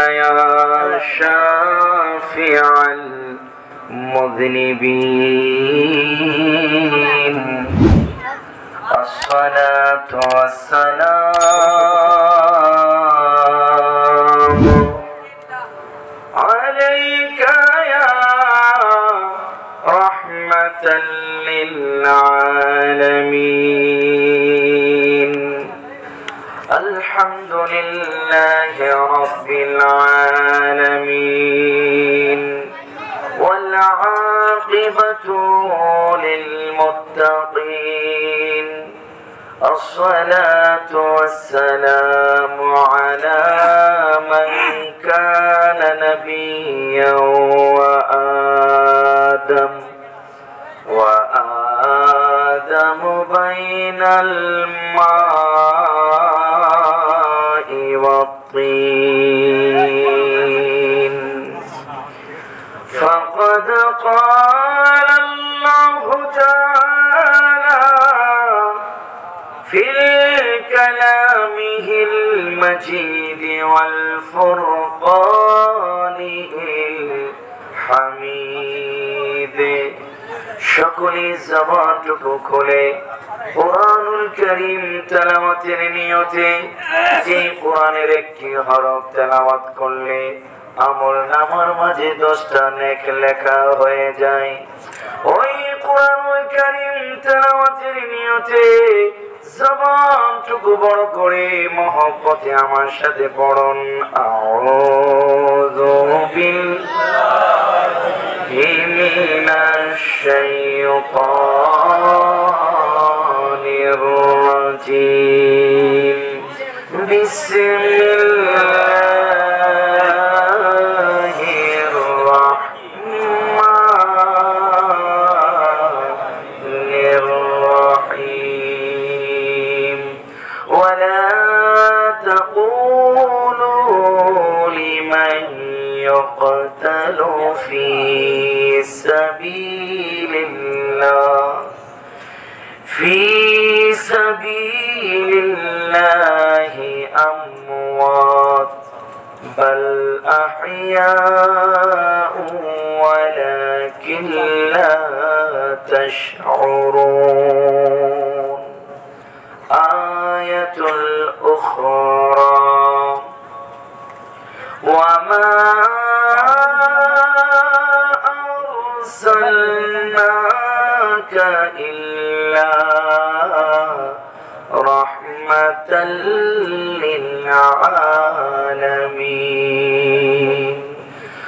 يا شافع المذنبين الصلاة والسلام عليك يا رحمة للعالمين الحمد لله رب العالمين والعاقبة للمتقين الصلاة والسلام على من كان نبيا وآدم بين الماء والطين فقد قال الله تعالى في كلامه المجيد والفرقانه الحميد সকলে জবানটুকু খুলে কুরআনুল কারীম তেলাওয়াতের নিয়তে যে কুরআনের একটি হরফ তেলাওয়াত করলে আমলনামার মাঝে 10টা নেক লেখা হয়ে যায়। ওই কুরআনুল কারীম তেলাওয়াতের নিয়তে জবানটুকু বড় করে মহব্বতে আমার সাথে পড়ুন আউযু বিল্লাহি মিনাশ শাইতানির রাজীম বিসমিল্লাহির রাহমানির রাহিম ওয়ালা তাকুলু লিমান يقتل في سبيل الله أموات بل أحياء ولكن لا تشعرون آية الأخرى وما أرسلناك إلا رحمة للعالمين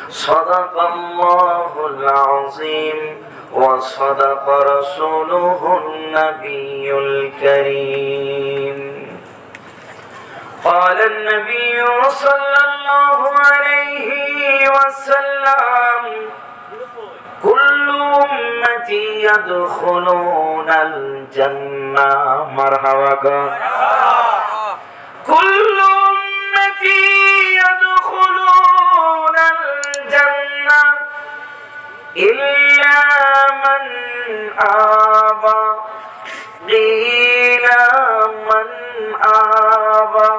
صدق الله العظيم وصدق رسوله النبي الكريم قال النبي صلى الله عليه وسلم كل أمتي يدخلون الجنة مرحبا كل أمتي يدخلون الجنة إلا من آبى قيل من آبى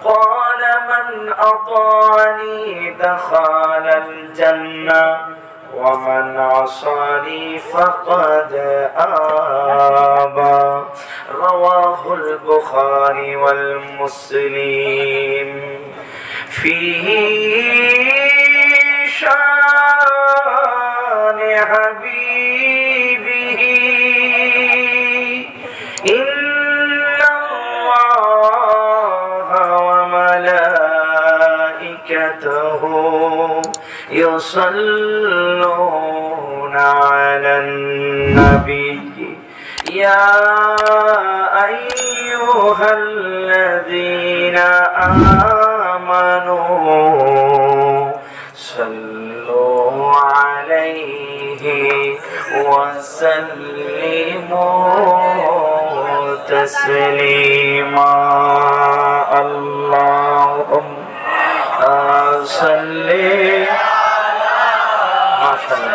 قال من أطاعني دخل الجنة ومن عصاني فقد آبى رواه البخاري والمسلم فيه شان حبيبه إن الله وملائكته يصلون على النبي يا أيها الذين آمنوا صلوا عليه وسلموا تسليما اللهم صل ما شاء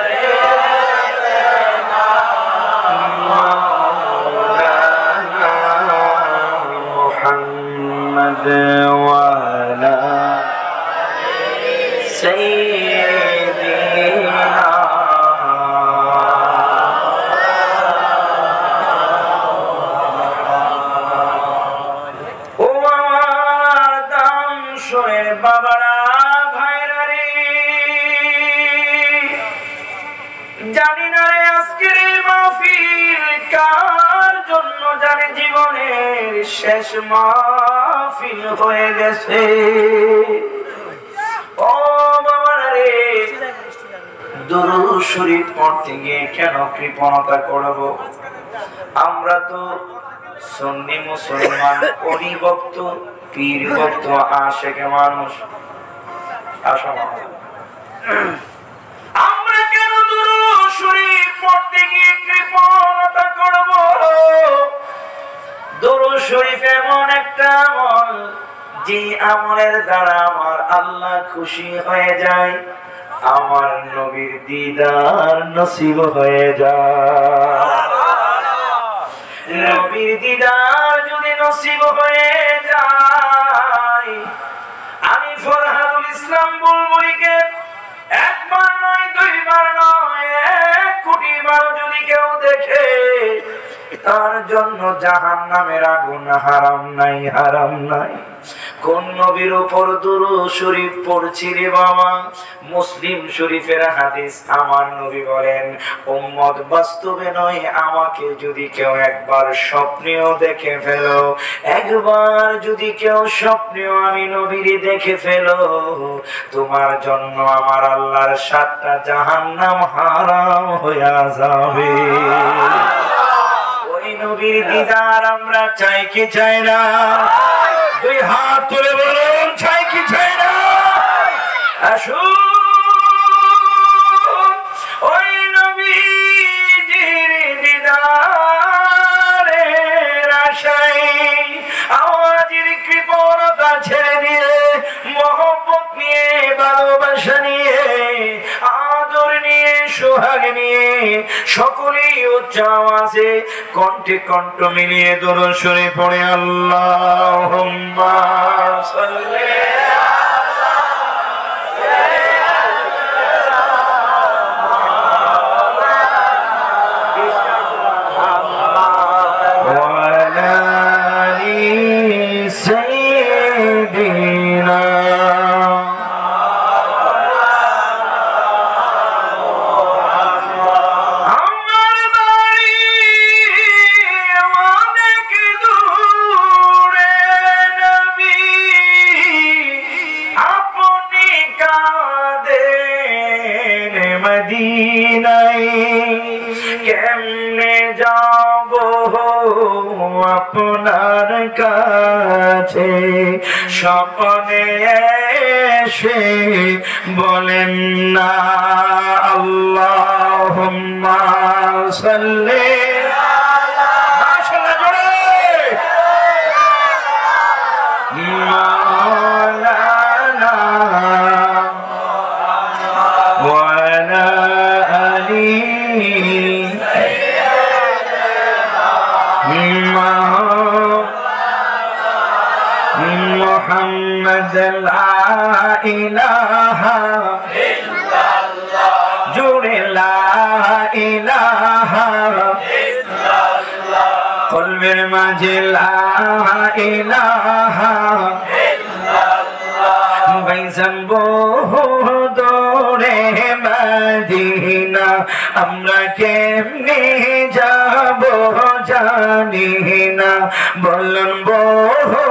الله محمد وعلى سيدنا বাবারা ভাইরা রে, জানি না রে আজকের এই মাহফিল কার জন্য, জানি জীবনের শেষ মাহফিল হয়ে গেছে। ও বাবারা রে, দুরূদ শরীফ পড়তে গিয়ে কেন কৃপণতা করব? আমরা তো সুন্নি মুসলমান, পরিভক্ত পীর ভক্ত আশেক মানুষ। আমরা কেন দুরূদ শরীফ পড়তে গিয়ে কৃপণতা করব? দুরূদ শরীফ এমন একটা আমল, যে আমলের দ্বারা আমার আল্লাহ খুশি হয়ে যায়, আমার নবীর দিদার নসিব হয়ে যায়। নবীর দিদার যদি নসিব হয়ে যায়, আমি ফরহাদুল ইসলাম বুলবুলিকে একবার নয়, দুইবার নয়, 1 কোটি বার যদি কেউ দেখে, তার জন্য জাহান্নামের আগুন হারাম নাই, হারাম নাই। কোন নবীর উপর দুরূদ শরীফ পড়ছি রে বাবা? মুসলিম শরীফের হাদিস, আমার নবী বলেন, উম্মত বাস্তবে নয়, আমাকে যদি কেউ একবার স্বপ্নেও দেখে ফেলো, একবার যদি কেউ স্বপ্নেও আমি নবীর দেখে ফেলো, তোমার জন্য আমার আল্লাহর 7টা জাহান্নাম হারাম হয়ে যাবে। ওই নবীর দিদার আমরা চাই কি চাই না? দুই হাত তুলে বলুন, চাই কি চাই না? আসুন ওই নবীজির দিদারের আশায় আমাদের কৃপণতা ছেড়ে দিয়ে, মহব্বত নিয়ে, ভালোবাসা নিয়ে, আদর নিয়ে, সোহাগ নিয়ে সকলেই উচ্চ আওয়াজে কণ্ঠে কণ্ঠ মিলিয়ে দুরূদ শরীফ পড়ে আল্লাহুম্মা সাল্লি কেমনে যাব আপনার কাছে, স্বপ্নে এসে বলেন না আল্লাহুম্মা সাল্লি মাওলানা ওয়ালা আলি মুহাম্মদ লা ইলাহা ইল্লাল্লাহ, জুড়ে লা ইলাহা ইল্লাল্লাহ, কলবের মাঝে লা ইলাহা ইল্লাল্লাহ, বাইজান বহু দূরে মদিনা, আমরা কেমনে যাব জানি না, বলুন বহু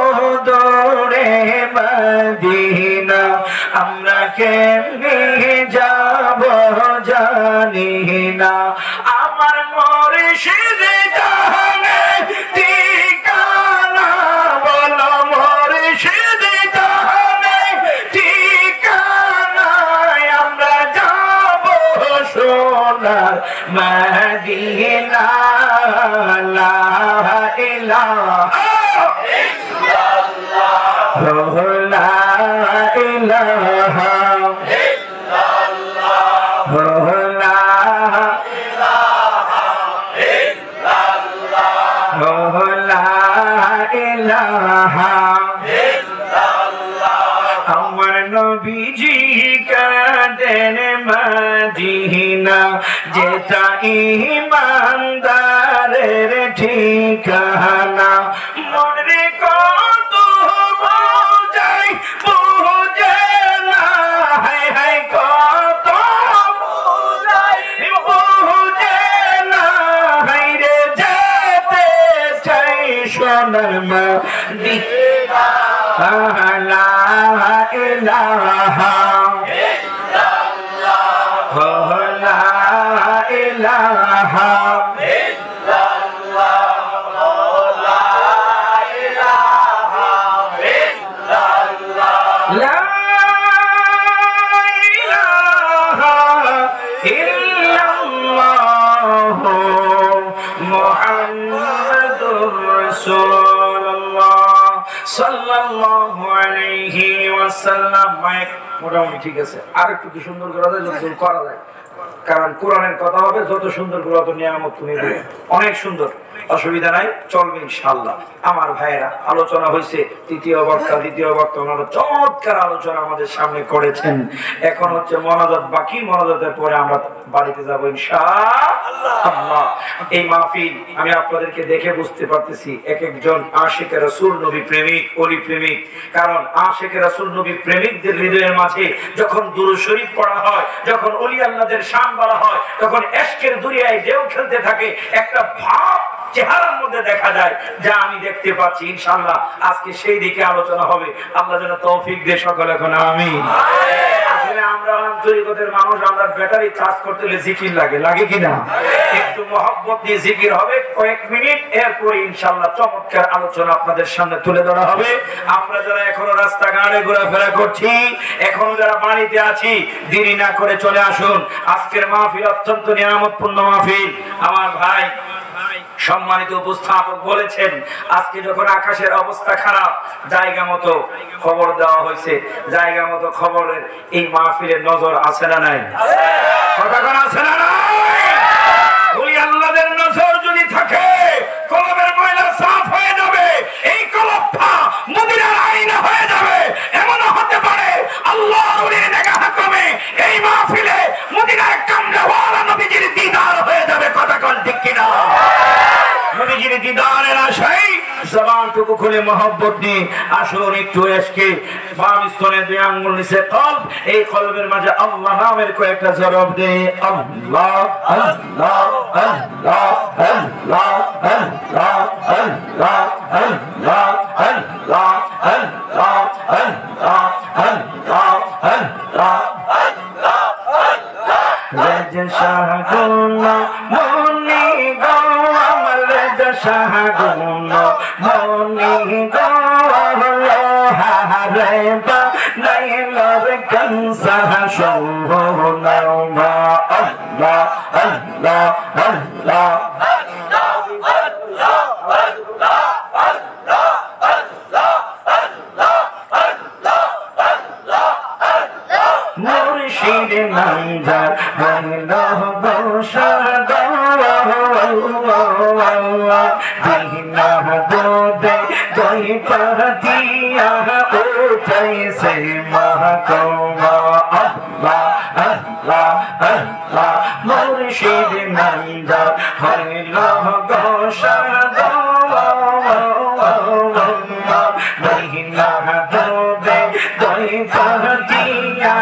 দূরে মদিনা, আমরা কেমনে যাব জানি না, আমার মুর্শিদ জানে ঠিকানা, বলো মুর্শিদ জানে ঠিকানা, আমরা যাব সোনার মদিনা, লা ইলাহা ইল্লাল্লাহ, লা ইলাহা ইল্লাল্লাহ, লা ইলাহা ইল্লাল্লাহ, লা ইলাহা ইল্লাল্লাহ, আমার নবী নবীজি কাঁদেন মদিনা যেটা ঈমানদারের ঠিকানা মনে কত বোঝাই বুঝে না হায় হায় কত বোঝাই বুঝে না হায় রে যেতে চাই সোনার মদিনা লা ইলাহা ইল্লাল্লাহ লা ইলাহা ইল্লাল্লাহ লা ইলাহা ইল্লাল্লাহ লা ইলাহা ইল্লাল্লাহ মুহাম্মাদুর রাসূলুল্লাহ সাল্লাল্লাহু আলাইহি ওয়াসাল্লাম। মোটামুটি ঠিক আছে, আর একটু কি সুন্দর করা যায় যতদূর করা যায়, কারণ কোরআনের কথা হবে যত সুন্দর করে তত নিয়ামত তুমি দেবে। অনেক সুন্দর, অসুবিধা নাই, চলবে ইনশাআল্লাহ। আমার ভাইয়েরা, আলোচনা হয়েছে, তৃতীয় বক্তা দ্বিতীয় বক্তা ওনারা চমৎকার আলোচনা আমাদের সামনে করেছেন। এখন হচ্ছে মোনাজাত বাকি, মোনাজাতের পরে আমরা বাড়িতে যাবো ইনশাআল্লাহ। এই মাহফিল আমি আপনাদেরকে দেখে বুঝতে পারতেছি এক একজন আশিকে রাসূল নবী প্রেমিক, ওলি প্রেমিক। কারণ আশিকে রাসূল নবী প্রেমিকদের হৃদয়ের মাঝে যখন দুরূদ শরীফ পড়া হয়, যখন ওলি আল্লাহদের শান বলা হয়, তখন ইশকের দুনিয়ায় ঢেউ খেলতে থাকে, একটা ভাব চেহারার মধ্যে দেখা যায়, যা আমি দেখতে পাচ্ছি। ইনশাআল্লাহ আজকে সেই দিকে আলোচনা হবে। আল্লাহ যেন তৌফিক দেয় সকলে, এখন আমিন। আসলে আমরা আন্তরিকতার মানুষ, আমরা ব্যাটারি চার্জ করতে হলে জিকির লাগে, লাগে কিনা? একটু মহব্বত দিয়ে জিকির হবে কয়েক মিনিট, এরপরে ইনশাআল্লাহ চমৎকার আলোচনা আপনাদের সামনে তুলে ধরা হবে। আমরা যারা এখনো রাস্তাঘাটে ঘোরাফেরা করছি, এখনো যারা বাড়িতে আছি, দেরি না করে চলে আসুন। আজকের মাহফিল অত্যন্ত নিয়ামতপূর্ণ মাহফিল। আমার ভাই সম্মানিত উপস্থাপক বলেছেন, আজকে যখন আকাশের অবস্থা খারাপ, জায়গা মতো খবর দেওয়া হয়েছে, জায়গা মতো খবরের এই মাহফিলের নজর আছে না নাই? কতক্ষণ আছে না নাই? ওই আল্লাহদের নজর যদি থাকে, কলবের ময়লা সাফ হয়ে যাবে, এই কলবটা মদিনার আয়না হয়ে যাবে। এমনও হতে পারে আল্লাহর ওলির নিগাহ কমে এই মাহফিলে মদিনার কামরাওয়ালা নবীজির দিদার হয়ে যাবে। কতক্ষণ ঠিক কিনা? নবীজির দিদারের আশায় জবানটুকু খুলে মহব্বত নিয়ে আসুন একটু এসকে বাম স্তনে দুই আঙ্গুল নিচে কলব, এই কলবের মাঝে আল্লাহ নামের কয়েকটা জরব দে। আল্লাহ আল্লাহ আল্লাহ আল্লাহ আল্লাহ আল্লাহ আল্লাহ আল্লাহ আল্লাহ আল্লাহ আল্লাহ আল্লাহ আল্লাহ রেজা শাহগুনা মনি গো আমার রেজা শাহগুনা মনি গো হারে বা নাইলার কনসা শোনা মা আল্লাহ আল্লাহ আল্লাহ মুর্শিদ নামদার বন্ধ বসাদ দিনা দোদে গই পাতিয়া উঠাইছে মহকমা আল্লাহ আল্লাহ আল্লাহ মুর্শিদ নামদার হইল বসাদ দিনা দোদে গই পাতিয়া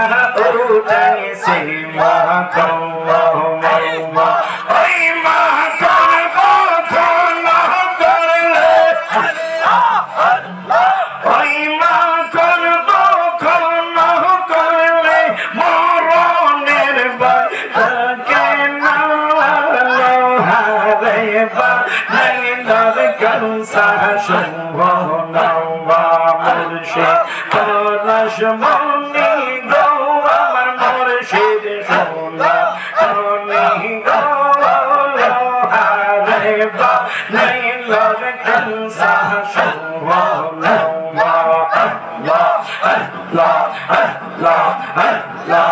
উঠাইছে মহকমা ওই মহকমা কখন করলে ওই মহকমা কখন করলে মরণের ভয় থাকে না হারে বা নাইলার কনসা শোনা মুর্শিদ পরশ মনি গো আমার মুর্শিদ শোনা মনি গো হারে বা নাইলার কনসা শোনা আল্লাহ আল্লাহ আল্লাহ আল্লাহ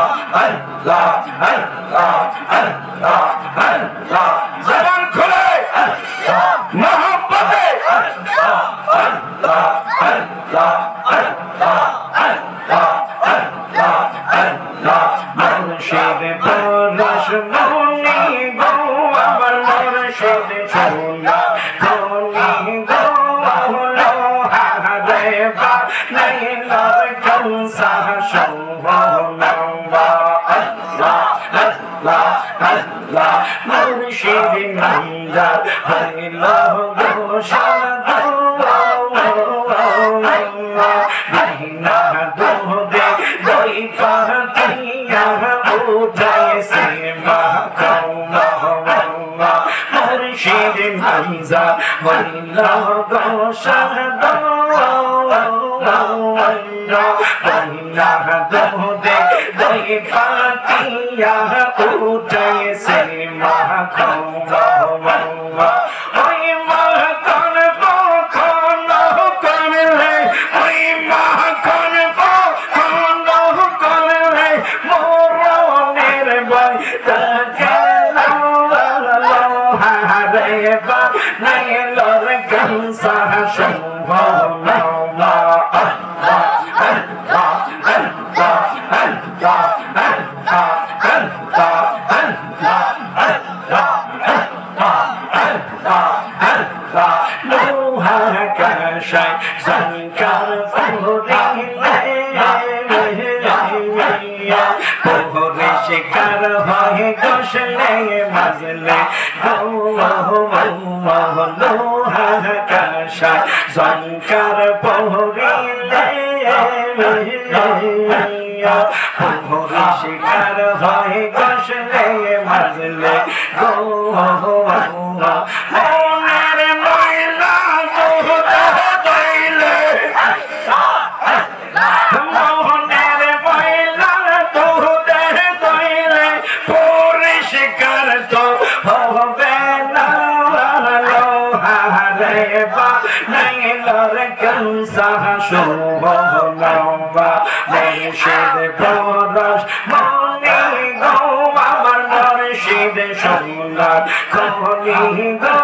আল্লাহ আল্লাহ আল্লাহ আল্লাহ জবান খুলে মহব্বতে আল্লাহ আল্লাহ আল্লাহ আল্লাহ আল্লাহ মুর্শিদ পরশ মনি গো আমার মুর্শিদ সোনা মনি গো লোহারে বানাইলার কংসা সোহনবা আল্লাহ আল্লাহ আল্লাহ মুর্শিদ নামদা হইল গো সাধু মহিনা দুধে দই পাতিয়া উঠাইছে মাখা মুর্শিদ নামদা হইল গো সাধু মহিনা দুধে দই পাতিয়া উঠাইছে মাখা ওই মাখন পখন করলে ওই মাখন পখন করলে মোরনের বই তাকে হারে বা নাইলর কংসা সম্ভব Zankar Pohore shikar hoye goshle mazle Loha kasha Zankar pohorile Pohore shikar hoye goshle mazle Sohonaba Murshid Porosh Moni go Amar Murshid Sohonab Khoni go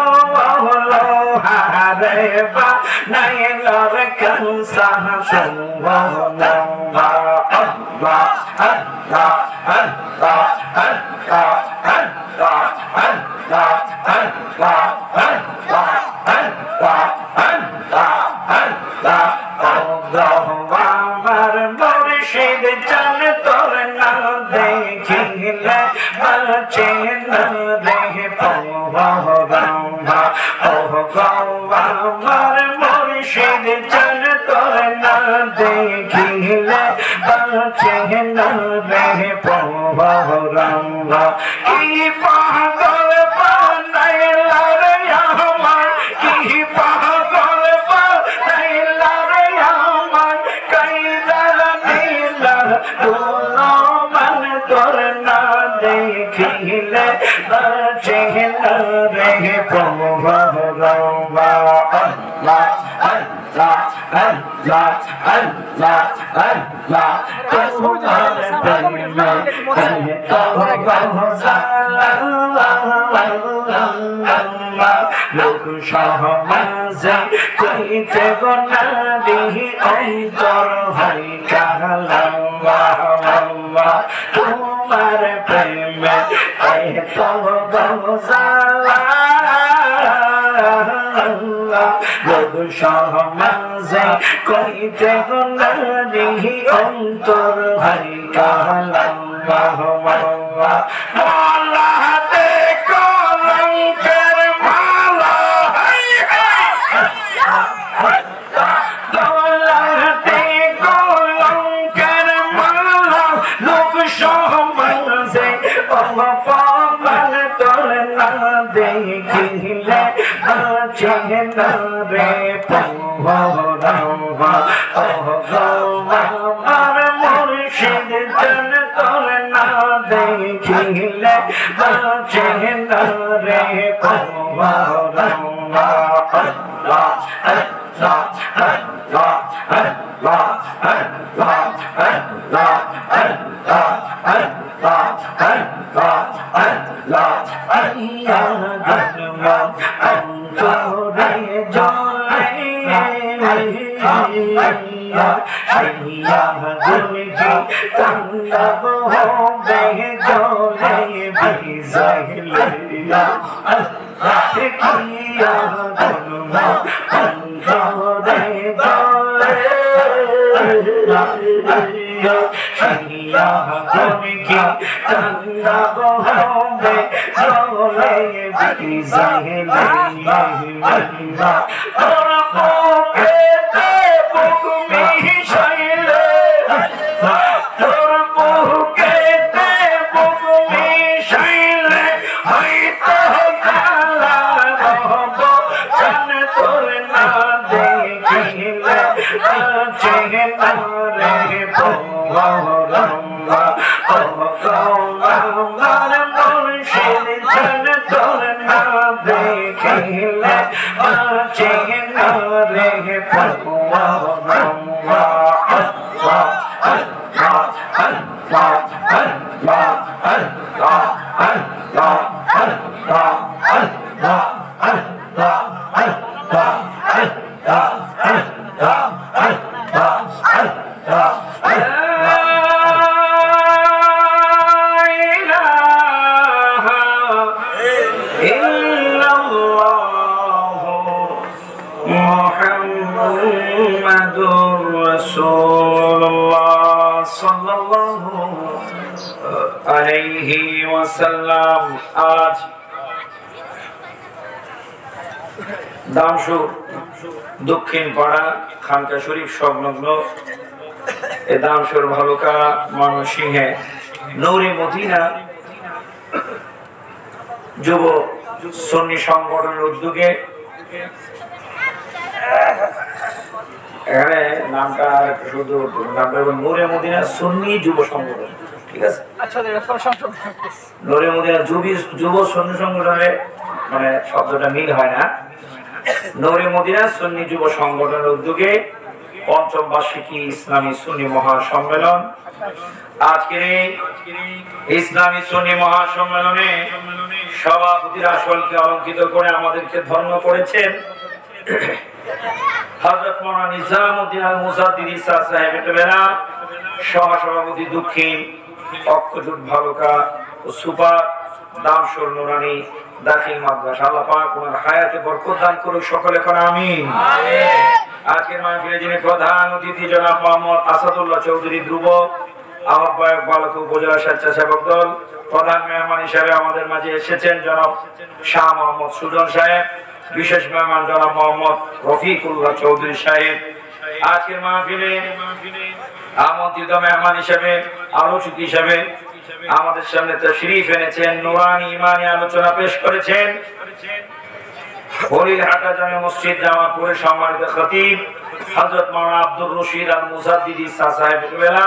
Lohareba Nailor Kansa Sohonaba Allah Allah Allah Allah Allah Allah আমার মুর্শিদ জান তোর না দেখিলে বাঁচে না রে পৌরবা আমার মুর্শিদ জান তোর না দেখিলে বাঁচে না রে পৌরবা কি পাগল বানাইলা রে আমার কি পাগল বানাইলা রে আমার কাইদা নীলা তোলো মন তোর না দেখিলে বাঁচে না রে পৌরবা আল্লাহ আল্লাহ আল্লাহ আল্লাহ আল্লাহ তোমার প্রেমে লোক সমাজে কইতে গোনারি অন্তর হয় কালা তোমার প্রেমে লোক সমাজে কইতে গোনারি অন্তর হয় কালা মালাতে কলঙ্কের মালা দৌলতে কলঙ্কের মালা লোক সমাজে অপমান তোর না দেখিলে বাঁচে না রে পৌরবা আমার মুর্শিদ জান তোর না দেখিলে বাঁচে না রে পৌরবা আল্লাহ আল্লাহ আল্লাহ আল্লাহ আল্লাহ আল্লাহ আল্লাহ আল্লাহ আল্লাহ আল্লাহ আইয়া গনম অন্তরে জলে आज दामशुर दक्षिण पाड़ा खानका शरीफ संलग्न ए दामशुर भालुका मयमनसिंहे नूरे मदीना जुब सुन्नी संगठन उद्योगे नामटा शुधु नामटा नूरे मदीना सुन्नी जुब संगठन ठीक है नूरे मदीना जुब सुन्नी संगठने মানে শব্দটা মিল হয় না নূরে মদিনা সুন্নি যুব সংগঠনের উদ্যোগে পঞ্চম বার্ষিকী ইসলামী সুন্নি মহাসম্মেলন আজকের এই ইসলামী সুন্নি মহাসম্মেলনে সভাপতির আসনকে অলংকৃত করে আমাদেরকে ধন্য করেছেন হযরত মাওলানা নিজামউদ্দিন আল মুজাদ্দিদি সাহেব টেবেলা সহসভাপতি দক্ষিণ অক্ষজুট ভালুকা ও সুপার দামশোর নুরানি দাখিল মাদ্রাসা আল্লাহ পাক ওনার হায়াতে বরকত দান করুক সকলে কোন আমিন আজকের মাহফিলে যিনি প্রধান অতিথি জনাব মোহাম্মদ আসাদুল্লাহ চৌধুরী ধ্রুব আহ্বায়ক বালক উপজেলা স্বেচ্ছাসেবক দল প্রধান মেহমান হিসেবে আমাদের মাঝে এসেছেন জনাব শাহ মোহাম্মদ সুজন সাহেব বিশেষ মেহমান জনাব মোহাম্মদ রফিকুল্লাহ চৌধুরী সাহেব আজকের মাহফিলে আমন্ত্রিত মেহমান হিসেবে আলোচক হিসেবে আমাদের সামনে তাশরীফ এনেছেন নুরানি ইমানি আলোচনা পেশ করেছেন হরিহাটা জামে মসজিদ জামালপুরের সম্মানিত খতিব হযরত মাওলানা আব্দুর রশিদ আল মুজাদ্দিদি সাহেব টেবেলা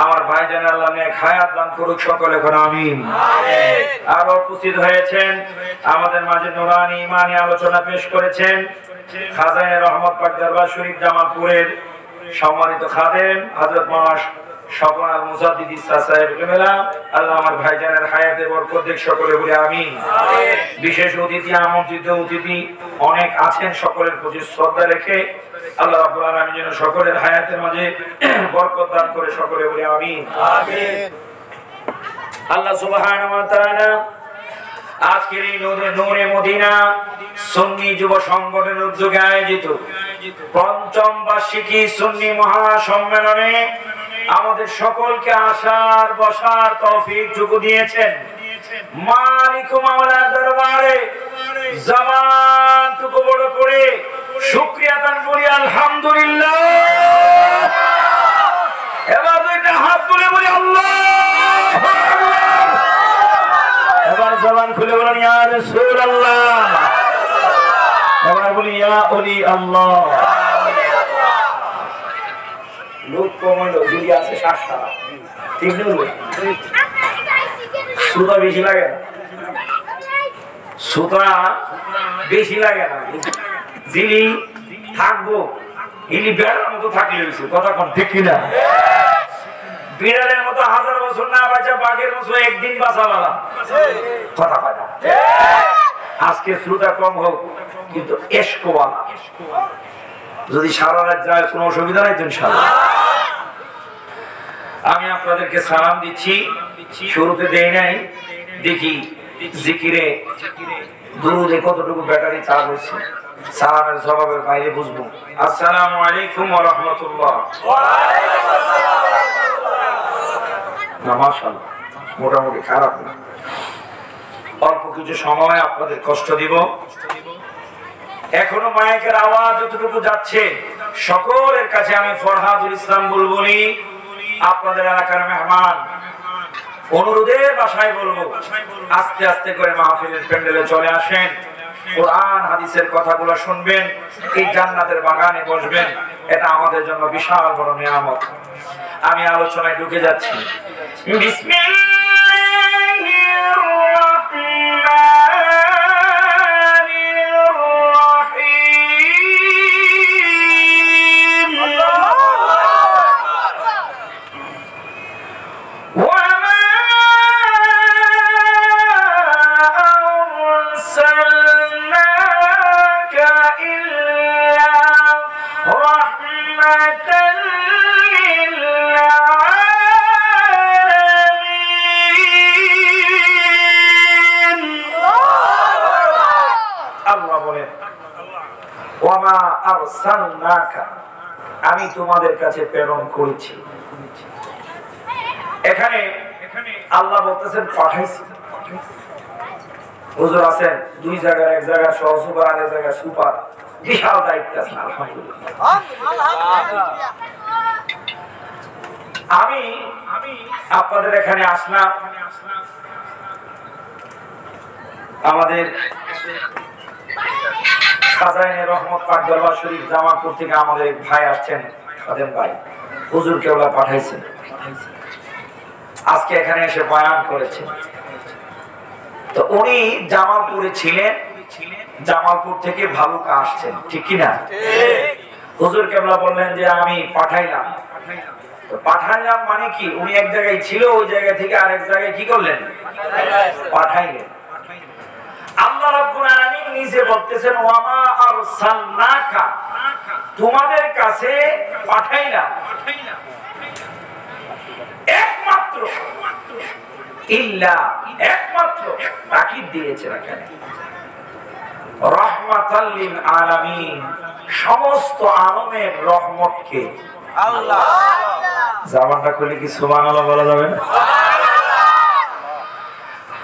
আমার ভাইজান আল্লাহ নেক হায়াত দান করুক সকলে কোন আমিন আর উপস্থিত হয়েছেন আমাদের মাঝে নুরানি ইমানি আলোচনা পেশ করেছেন খাজানে রহমত পাক দরবার শরীফ জামালপুরের সম্মানিত খাদেম হযরত মাওলানা স্বপন আল মুজাদ্দিদি সাহেব টেবেলা আল্লাহ আমার ভাইজানের হায়াতে বরকত দেখ সকলে বলে আমিন বিশেষ অতিথি আমন্ত্রিত অতিথি অনেক আছেন সকলের প্রতি শ্রদ্ধা রেখে আল্লাহ রাব্বুল আলামিন যেন সকলের হায়াতের মাঝে বরকত দান করে সকলে বলে আমিন আল্লাহ সুবহানাহু ওয়া তাআলা আজকের এই নূরে মদিনা সুন্নি যুব সংগঠনের উদ্যোগে আয়োজিত পঞ্চম বার্ষিকী সুন্নি মহাসম্মেলনে আমাদের সকলকে আসার বসার তৌফিক যোগ দিয়েছেন মালিক মাওলার দরবারে জবানটুকু বড় করে শুকরিয়া দান করি আলহামদুলিল্লাহ এবার দুইটা হাত তুলে বলি আল্লাহু আকবার এবার জবান খুলে বলেন ইয়া রাসূলুল্লাহ এবার বলি ইয়া ওলি আল্লাহ লোক কমান্ড যদি আছে 7টা ঠিক নয় সুতা বেশি লাগে সুতা বেশি লাগে না যিনি থাকবো ইনি বেড়ার মতো থাকলে হইছে কথা কোন ঠিক কিনা বিড়ালের মতো 1000 বছর না বাঁচা বাঘের মতো একদিন বাঁচালা কথা কথা আজকে শ্রোতা কম হোক কিন্তু এশকওয়ালা যদি সারা রাত যায় কোনো অসুবিধা নাই তো ইনশাআল্লাহ। আমি আপনাদেরকে সালাম দিচ্ছি, শুরুতে দেই নাই, দেখি জিকিরে দুরুদে কতটুকু ব্যাটারি চার্জ হচ্ছে, সালামের জবাবের বাইরে বুঝবো। আসসালামু আলাইকুম ওয়া রাহমাতুল্লাহ। না মাশাআল্লাহ, মোটামুটি খারাপ না। অল্প কিছু সময় আপনাদের কষ্ট দিব। এখনো মাইকের আওয়াজ যতটুকু যাচ্ছে, সকলের কাছে আমি ফরহাদুল ইসলাম বুলবুলি, আপনাদের এলাকার মেহমান, অনুরোধের ভাষায় বলবো, আস্তে আস্তে করে মাহফিলের প্যান্ডেলে চলে আসেন, কোরআন হাদিসের কথাগুলো শুনবেন, এই জান্নাতের বাগানে বসবেন। এটা আমাদের জন্য বিশাল বড় নিয়ামত। আমি আলোচনায় ঢুকে যাচ্ছি। বিসমিল্লাহির রাহমানির রাহিম। ওয়া মা আরসালনাকা ইল্লা রাহমাতাল লিল আলামিন। আল্লাহ বলেন, ওয়া মা আরসালনাকা, আমি তোমাদের কাছে প্রেরণ করেছি। এখানে আল্লাহ বলতেছেন পাঠাইছি। হুজুর আছেন দুই জায়গার, এক জায়গা সহ সুপার, আরেক জায়গা সুপার, বিশাল দায়িত্ব আছে। আমি আপনাদের এখানে আসলাম, আমাদের খাজাইনে রহমত পাক দরবার শরীফ জামালপুর থেকে আমাদের এক ভাই আসছেন, খাদেম ভাই, হুজুর কেবলা পাঠাইছেন, আজকে এখানে এসে বয়ান করেছেন। তো উনি জামালপুরে ছিলেন, জামালপুর থেকে ভালুকা আসছেন, ঠিক কিনা? হুজুর কেবলা বললেন যে আমি পাঠাইলাম। তো পাঠাইলাম মানে কি, উনি এক জায়গায় ছিল, ওই জায়গা থেকে আরেক জায়গায় কি করলেন? পাঠাইলেন। আল্লাহ রাব্বুল আলামিন নিজে বলতেছেন, ওয়া মা আরসালনাকা, তোমাদের কাছে পাঠাইলাম একমাত্র, ইল্লা, একমাত্র, তাকিদ দিয়েছে এখানে, রাহমাতাল লিল আলামিন, সমস্ত আলমের রহমতকে। আল্লাহ জামানটা খুলে কি সুবহানাল্লাহ বলা যাবে না?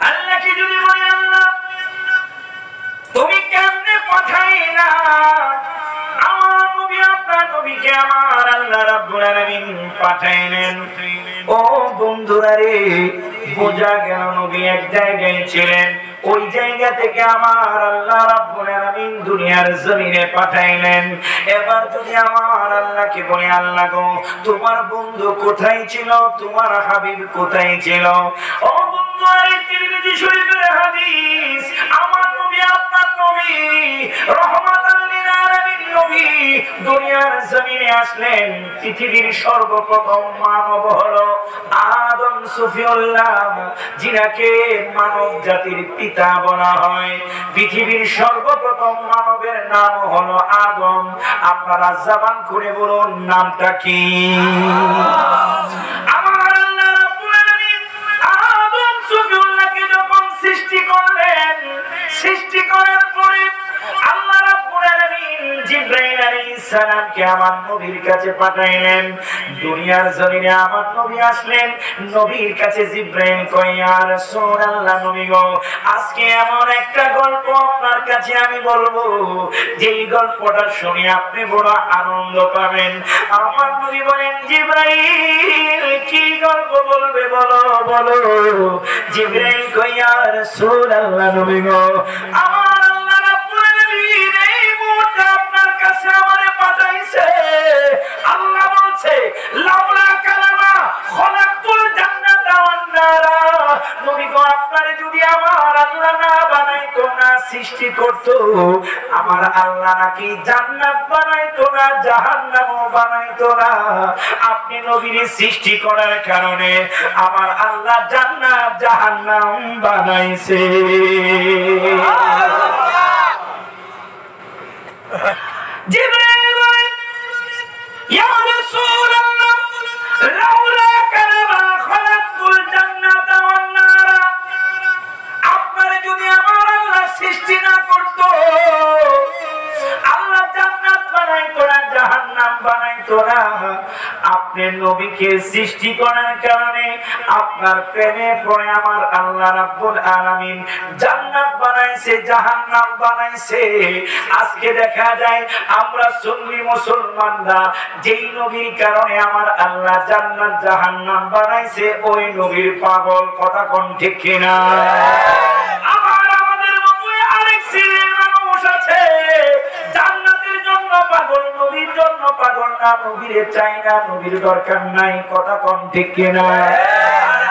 আল্লাহকে যদি বলি, আল্লাহ তুমি কেমনে পাঠাইলা আমার নবী, আপনার নবীকে আমার আল্লাহ রাব্বুল আলামিন পাঠাইলেন। ও বন্ধুরা রে, বোঝা গেল নবী এক জায়গায় ছিলেন, ওই জায়গা থেকে আমার আল্লাহ রাব্বুল আলামিন দুনিয়ার জমিনে পাঠাইলেন। এবার যদি আমার আল্লাহকে বলি, আল্লাহ গো তোমার বন্ধু কোথায় ছিল, তোমার হাবিব কোথায় ছিল? ও বন্ধু, আরে তিরমিজি শরীফের হাদিস, আমার নবী, আপনার নবী, রহমাতাল লিল আলামিন নবী দুনিয়ার জমিনে আসলেন। পৃথিবীর সর্বপ্রথম মানব হলো আদম সফিউল্লাহ, যিনাকে মানব জাতির পিতা বলা হয়। পৃথিবীর সর্বপ্রথম মানবের নাম হলো আদম। আপনারা জবান করে বলুন, নামটা কি? আমার আল্লাহ রাব্বুল আলামিন আদম সফিউল্লাহকে যখন সৃষ্টি করলেন, সৃষ্টি করার পরে আল্লাহ রাব্বুল আলামিন জিবরাইল আলাইহিস সালামকে আমার নবীর কাছে পাঠাইলেন। দুনিয়ার জমিনে আমার নবী আসলেন, নবীর কাছে জিবরাইল কয়, ইয়া রাসূলুল্লাহ, নবী গো আজকে এমন একটা গল্প আপনার কাছে আমি বলবো, যেই গল্পটা শুনে আপনি বড় আনন্দ পাবেন। আমার নবী বলেন, জিবরাইল কি গল্প বলবে, বলো বলো। জিবরাইল কয়, ইয়া রাসূলুল্লাহ, নবী গো আমার আল্লাহ রাব্বুল আলামিন এই মুহূর্তে আপনার কাছে আমারে পাঠাইছে। আল্লাহ বলছে, লাউলা কালামা খলাকতুল জান্নাতা ওয়ান নারা, নবী গো আপনারে যদি আমার আল্লাহ না বানাইতো, না সৃষ্টি করতো, আমার আল্লাহ নাকি জান্নাত বানাইতো না, জাহান্নামও বানাইতো না। আপনি নবীর সৃষ্টি করার কারণে আমার আল্লাহ জান্নাত জাহান্নাম বানাইছে। জিবরাইল বলেন, আপনার নবীকে সৃষ্টি করার কারণে আপনার প্রেমে পড়ে আমার আল্লাহ রাব্বুল আলামিন জান্নাত বানাইছে, জাহান্নাম বানাইছে। আজকে দেখা যায় আমরা সুন্নি মুসলমানরা যেই নবীর কারণে আমার আল্লাহ জান্নাত জাহান্নাম বানাইছে ওই নবীর পাগল। কথা কোন ঠিক কিনা? আমাদের মতোই আরেক শ্রেণীর মানুষ আছে জান্নাতের জন্য পাগল, নবীর জন্য পাগল না, নবীরে চাই না, নবীর দরকার নাই। কথা কোন ঠিক কিনা?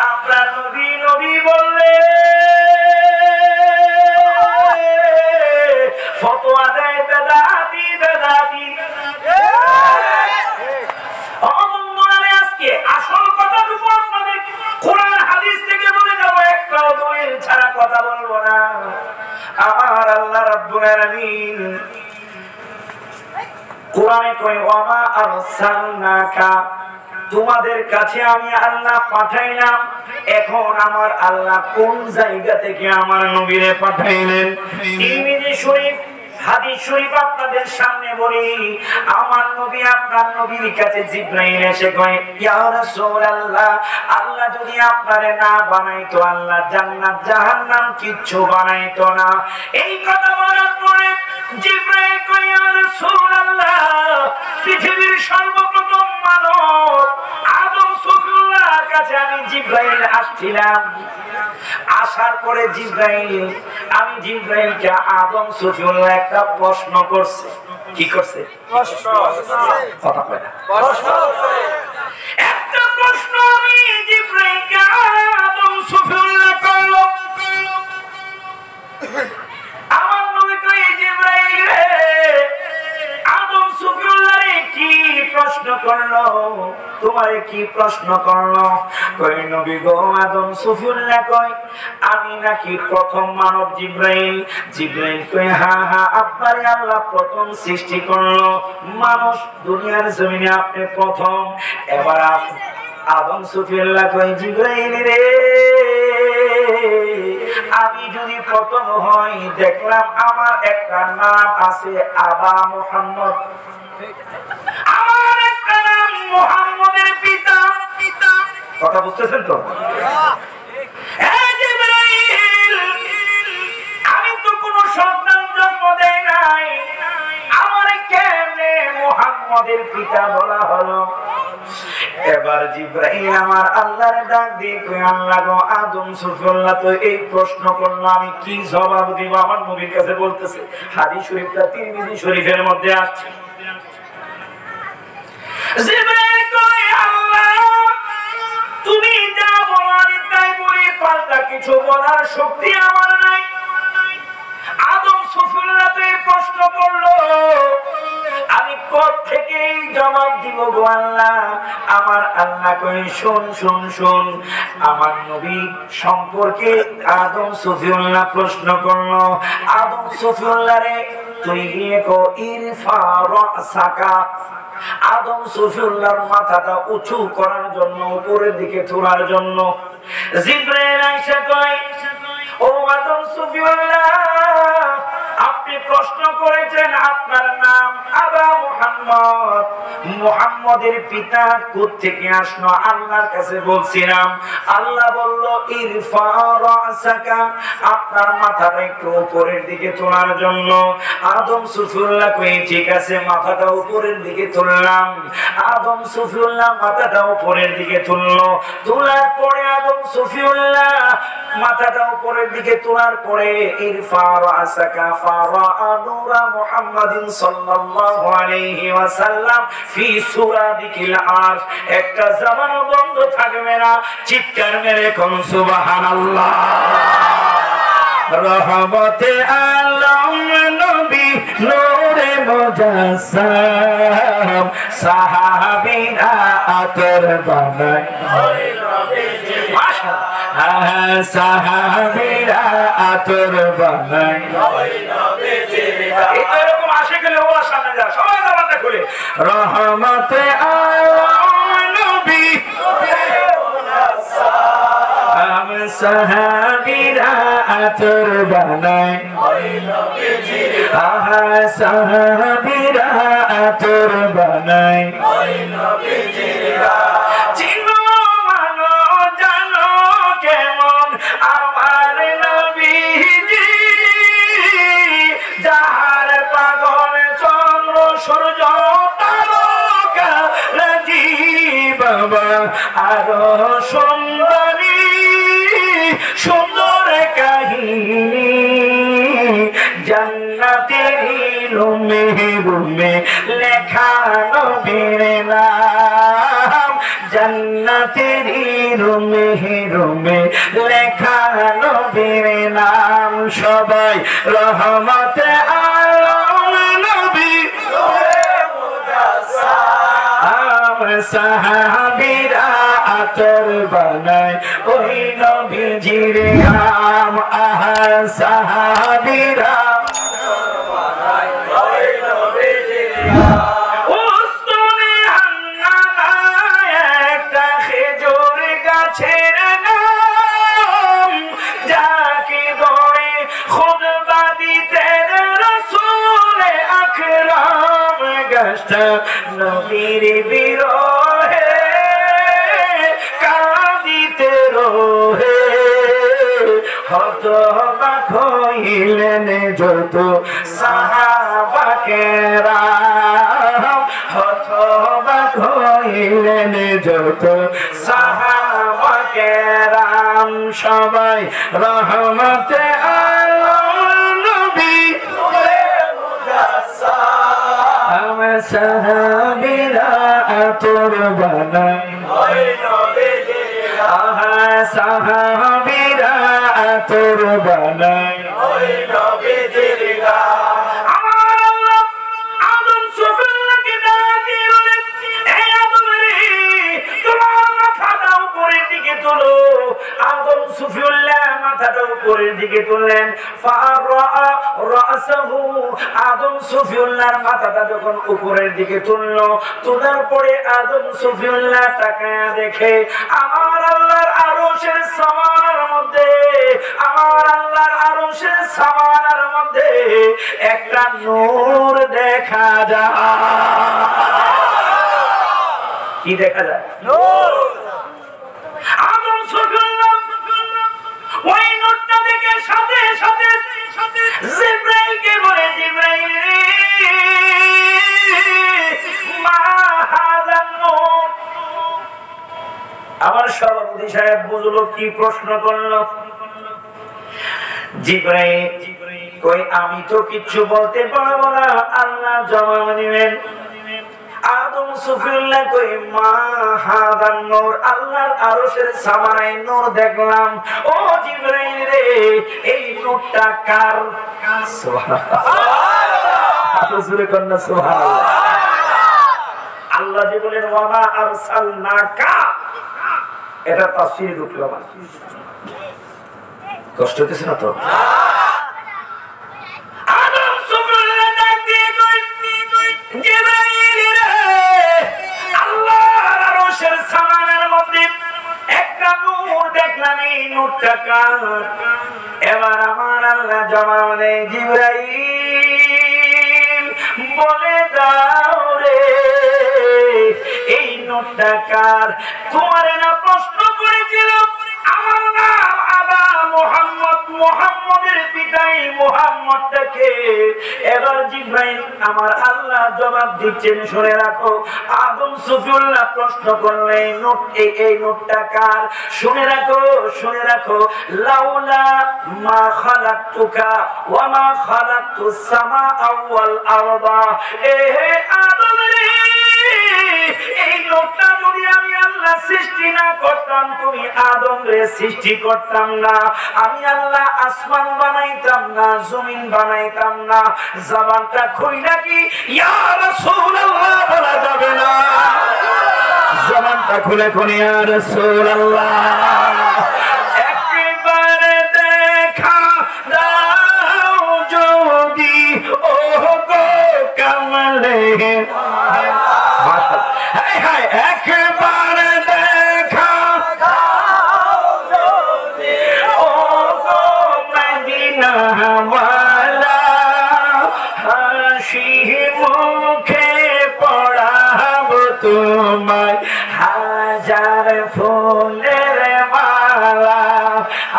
আমরা নবী নবী বললে ফতোয়া দেয় বেদাতি বেদাতি। আজকে আসল কথাটুকু আপনাদের কোরআন হাদিস থেকে বলে যাবো, একটাও দলিল ছাড়া কথা বলবো না। আমার আল্লাহ রাব্বুল আলামিন কোরআনে কয় ওয়ামা আরসালনাকা, তোমাদের কাছে আমি আল্লাহ পাঠাইলাম। এখন আমার আল্লাহ কোন জায়গা থেকে আমার নবীরে পাঠাইলেন? তিরমিজি শরীফ হাদিস শরীফ আপনাদের সামনে বলি। আমার নবী আপনার নবীর কাছে জিবরাইল এসে কয় ইয়া রাসূলুল্লাহ, আল্লাহ যদি আপনারে না বানাইতো আল্লাহ জান্নাত জাহান্নাম কিচ্ছু বানাইতো না। এই কথা বলার পরে জিবরাইল কয় ইয়া রাসূলুল্লাহ, পৃথিবীর সর্বপ্রথম মানব আদম সফিউল্লাহর কাছে আমি জিবরাইল আসছিলাম। আসার পরে আমি জিবরাইলকে আদম সফিউল্লাহ একটা প্রশ্ন করছে। কি করছে? কথা কয় না। একটা প্রশ্ন আমি জিবরাইলকে আদম সফিউল্লাহ করলো। আমার নবী কয় জিবরাইল রে, আদম সফিউল্লাহ রে কি প্রশ্ন করলো? তোমারে কি প্রশ্ন করলো? কয় নবী গো আদম সফিউল্লাহ কয় আমি নাকি প্রথম মানব জিবরাইল। জিবরাইল কয় হ্যাঁ হ্যাঁ, আপনারে আল্লাহ প্রথম সৃষ্টি করলো মানুষ দুনিয়ার জমিনে, আপনি প্রথম। এবার আদম সফিউল্লাহ কয় জিবরাইল রে, আমি যদি প্রথম হই দেখলাম আমার একটা নাম আছে আবা মুহাম্মদ, আমার একটা নাম মুহাম্মদের পিতা। কথা বুঝতেছেন তো? আমি তো কোনো সন্তান জন্ম দেই নাই, আমার কেমনে মুহাম্মদের পিতা বলা হলো? এবার জিবরাইল আমার আল্লাহর ডাক দিয়ে কই আল্লাহ গো আদম সফিউল্লাহ তো এই প্রশ্ন করলো, আমি কি জবাব দিব? আমার নবীর কাছে বলতেছে, হাদিস শরীফটা তিরমিজি শরীফের মধ্যে আছে। জিবরাইল কই আল্লাহ তুমি যা বলার তাই বলি, পাল্টা কিছু বলার শক্তি আমার নাই। আদম সফিউল্লাহ তো এই প্রশ্ন করলো, আমি কোথ থেকে জবাব দিব গো আল্লাহ? আমার আল্লাহ কই শুন শুন শুন, আমার নবী সম্পর্কে আদম সফিউল্লাহ প্রশ্ন করলো। আদম সফিউল্লাহ রে তুই গিয়ে কো ইরফা রাসাকা, আদম সফিউল্লাহর মাথাটা উঁচু করার জন্য, উপরের দিকে তোলার জন্য। জিবরাইল আয়েশা কয় ও আদম সফিউল্লাহ, আপনি প্রশ্ন করেছেন আপনার নাম আবা মুহাম্মদ, মুহাম্মদের পিতা কোত্থেকে আসলো? আল্লাহর কাছে বলছিলাম, আল্লাহ বলল ইরফা রাসাকা, আপনার মাথাটা একটু উপরের দিকে তোলার জন্য। আদম সফিউল্লাহ কই ঠিক আছে, মাথাটা উপরের দিকে তুললাম। আদম সফিউল্লাহ মাথাটা উপরের দিকে তুললো। তোলার পরে আদম সফিউল্লাহ মাথাটা উপরের দিকে তোলার পরে ইরফা রাসাকা ফারাআ নূরা মুহাম্মাদিন সাল্লাল্লাহু আলাইহি ওয়াসাল্লাম ফি সুরাদিকিল আরশ, একটা জামানো বন্ধ থাকবে না। চিৎকার মেরে কোন সুবহানাল্লাহ। রহমতে আলম নবী নূরে মুজাসসাম, সাহাবীরা আতর বানায় সাহাবীরা আতর বানায়। এরকম আসে গেলে ও সামনে যা, সবাই জামানটা খুলে রহমতে আলম নবী সাহাবীরা আতর বানায়, সাহাবীরা আতর বানায়। সুন্দর কাহিনী জান্নাতের রুমে রুমে লেখা নবীর নাম জান্নাতের রুমে রুমে লেখা নবীর নাম সবাই রহমতে আলম নবী সাহাবীরা আতর বানায় ওই নবীজির নাম আহা সাহাবীরা নবীর বিরহে কাঁদিতে রহে হতবাক হইলেন যত সাহাবা কেরাম হতবাক হইলেন যত সাহাবা কেরাম সবাই রহমতে আলম নবী সাহাবীরা আতর বানায় আহা সাহাবীরা আতর বানায় আমার আল্লাহ আদম সুফিয়ানকে ডাকে বলে এই আদম রে তোমার মাথাটা উপরের দিকে তোলো আদম সুফিয়াল্লাহ মাথাটা উপরের দিকে তুললেন ফারাআ রাসাহু আদম সুফিয়াল্লাহর মাথাটা যখন উপরের দিকে তুললো তোলার পরে আদম সুফিয়াল্লাহ তাকায়া দেখে আমার আল্লাহর আরশের সামানের মধ্যে আমার আল্লাহর আরশের সামানের মধ্যে একটা নূর দেখা যায় কি দেখা যায় নূর আদম সুফিয়াল্লাহ ওই নূরটা দেখে সাথে সাথে জিবরাইলকে বলে জিবরাইল রে মা হাযান নূর আমার সভাপতি সাহেব বুঝলো কি প্রশ্ন করলো জিবরাইল কই আমি তো কিছু বলতে পারবো না আল্লাহ জবাব দিবেন আদম সুফিয়াল্লাহ কই মা হাযান নূর আল্লাহর আরশের সামানায় নূর দেখলাম ও জিবরাইল রে এই নূরটা কার সুবহানাল্লাহ জোরে কন্না সুবহানাল্লাহ আল্লাহ যে বলেন ওয়া মা আরসালনাকা এটা তাফসীরে ঢুকলো না কষ্ট হচ্ছে না তো আদম সুফিয়াল্লাহ ডাক দিয়ে কই জিবরাইল রে আল্লাহর আরশের সামানের মধ্যে একটা নূর দেখলাম এই নূরটা কার এবার আমার আল্লাহ জবাব দেয় জিবরাইল বলে দাও রে এই নূরটা কার তোমার না প্রশ্ন করেছিল আমার নাম আবা মুহাম্মদ মুহাম্মদের পিতাই মুহাম্মদটাকে এবার জিবরাইল আমার আল্লাহ জবাব দিচ্ছেন শুনে রাখো আদম সুফিয়াল্লাহ প্রশ্ন করলেন নোট এই নোটটা কার শুনে রাখো লাউলা মা খালাকতুকা ওয়া মা খালাকতুস সামাআ ওয়াল আরদা এ আদম রে এই নোটটা যদি আমি আল্লাহ সৃষ্টি না করতাম তুমি আদম রে সৃষ্টি করতাম না আমি আল্লাহ আসমান বানাইতাম না জমিন বানাইতাম না জবানটা খুইলা কি ইয়া রাসূলুল্লাহ বলা যাবে না জবানটা খুলে খুলে ইয়া রাসূলুল্লাহ একবারে দেখা দাও যদি ও গো কামলে হায় হায় একবারে দেখা দাও যদি ও গো মদিনা ওয়ালা হাসি মুখে পড়াবো তোমায় হাজার ফুলের মালা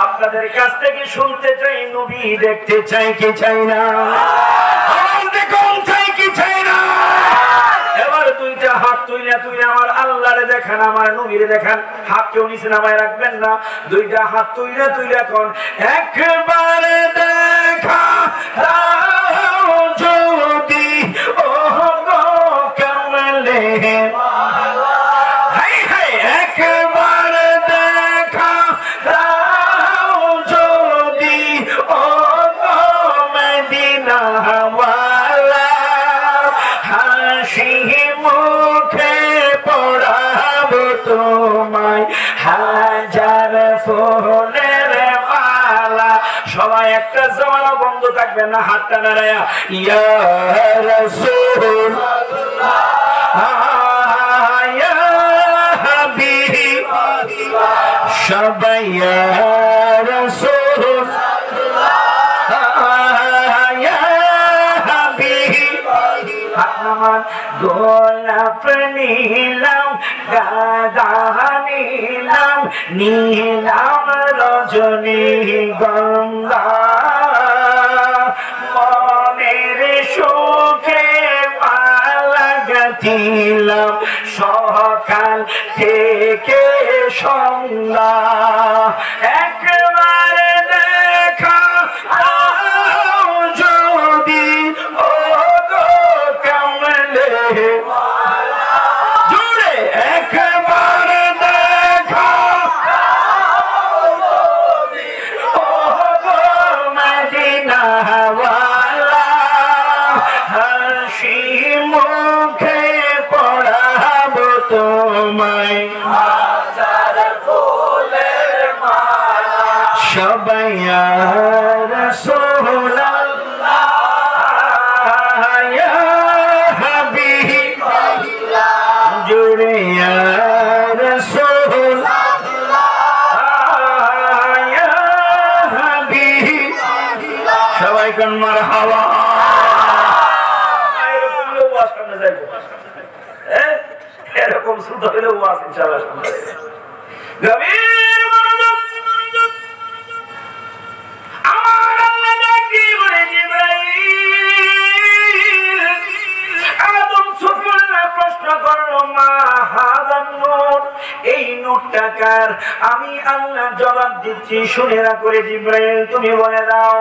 আপনাদের কাছ থেকে শুনতে চাই নবী দেখতে চাই কি চাই না আনন্দ কম চাই কি চাই না এবার দুইটা হাত তুইলা আমার আল্লাহর আল্লাহরে দেখান, আমার নবীরে দেখান। হাত কেউ নিচে নামায় রাখবেন না, দুইটা হাত তুইলে এখন একবার দেখা দাও যদি ও গো কামলে হাই হাই, একবার দেখা দাও যদি ও গো মদিনা ওয়ালা, হাসি মুখে পড়াবো তোমায় হাজার ফুলের মালা। সবাই একটা জমানা বন্ধ থাকবে না, হাতটা নাড়ায়া ইয়া রাসূলুল্লাহ ইয়া হাবিবাল্লাহ, সবাই ইয়া রাসূলুল্লাহ ইয়া হাবিবাল্লাহ। হাত নামান, গোলাপ নিলাম, গাঁদা নিলাম, নিলাম রজনী গঙ্গা, মনের সুখে মালা গাঁথিলাম সকাল থেকে সন্ধ্যা। একবার দেখা দাও যদি ও গো কামলে জুড়ে, একবার দেখা ও গো মদিনা ওয়ালা, হাসি মুখে পড়াবো তোমায় হাজার ফুলের মালা, সবাই ইয়া রাসূলুল্লাহ ইয়া হাবিবাল্লাহ, জুড়ে ইয়া রাসূলুল্লাহ ইয়া হাবিবাল্লাহ। সবাই কোন মারহাবা। এরকম লোক ওয়াজ করতে যাইবো, এরকম শুনতে হলে ওয়াজ ইনশাআল্লাহ শুনতে হবে। গভীর মনোযোগ। আমার আল্লাহ ডাকি বলে জিবরাইল, আদম সুফিয়াল্লাহ প্রশ্ন করলো মা হাযান নূর, এই নূরটা কার? আমি আল্লাহ জবাব দিচ্ছি, শুনে না করে জিবরাইল তুমি বলে দাও।